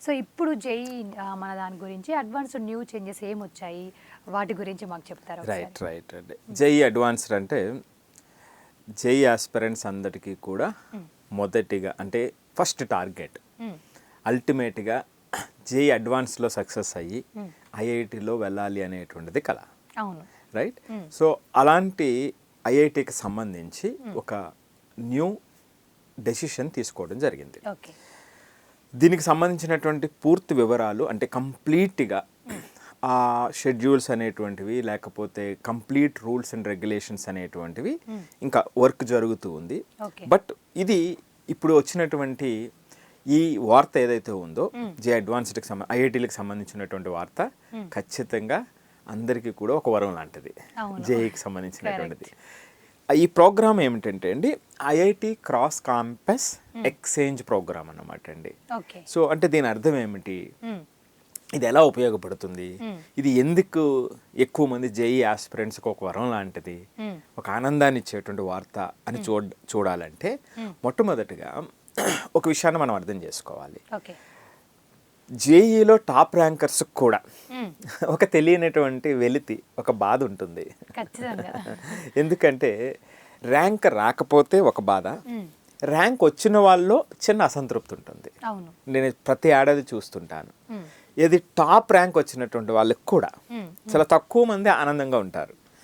So ఇప్పుడు JEE మన దాని గురించి అడ్వాన్స్డ్ న్యూ చేంజెస్ ఏమొచ్చాయి వాటి గురించి మాకు చెప్తారా రైట్ రైట్ అండి. జేఈ అడ్వాన్స్డ్ అంటే జేఈ ఆస్పిరెంట్స్ అందరికీ కూడా మొదటిగా అంటే ఫస్ట్ టార్గెట్ అల్టిమేట్గా జేఈ అడ్వాన్స్లో సక్సెస్ అయ్యి ఐఐటిలో వెళ్ళాలి అనేటువంటిది కల. అవును. రైట్. సో అలాంటి ఐఐటికి సంబంధించి ఒక న్యూ డెసిషన్ తీసుకోవడం జరిగింది. ఓకే. దీనికి సంబంధించినటువంటి పూర్తి వివరాలు అంటే కంప్లీట్గా ఆ షెడ్యూల్స్ అనేటువంటివి లేకపోతే కంప్లీట్ రూల్స్ అండ్ రెగ్యులేషన్స్ అనేటువంటివి ఇంకా వర్క్ జరుగుతూ ఉంది. బట్ ఇది ఇప్పుడు వచ్చినటువంటి ఈ వార్త ఏదైతే ఉందో జే అడ్వాన్స్డ్కి ఐఐటీలకు సంబంధించినటువంటి వార్త ఖచ్చితంగా అందరికీ కూడా ఒక వరం లాంటిది జేఈకి సంబంధించినటువంటిది. ఈ ప్రోగ్రామ్ ఏమిటంటే అండి IIT cross campus exchange programme అన్నమాట అండి. సో అంటే దీని అర్థం ఏమిటి, ఇది ఎలా ఉపయోగపడుతుంది, ఇది ఎందుకు ఎక్కువ మంది జేఈ ఆస్పిరెంట్స్కి ఒక వరం లాంటిది, ఒక ఆనందాన్ని ఇచ్చేటువంటి వార్త అని చూడాలంటే మొట్టమొదటిగా ఒక విషయాన్ని మనం అర్థం చేసుకోవాలి. జేఈలో టాప్ ర్యాంకర్స్ కూడా ఒక తెలియనటువంటి వెలితి, ఒక బాధ ఉంటుంది. ఎందుకంటే ర్యాంక్ రాకపోతే ఒక బాధ, ర్యాంక్ వచ్చిన వాళ్ళలో చిన్న అసంతృప్తి ఉంటుంది. నేను ప్రతి ఏడాది చూస్తుంటాను. ఇది టాప్ ర్యాంక్ వచ్చినటువంటి వాళ్ళకి కూడా చాలా తక్కువ మంది ఆనందంగా ఉంటారు.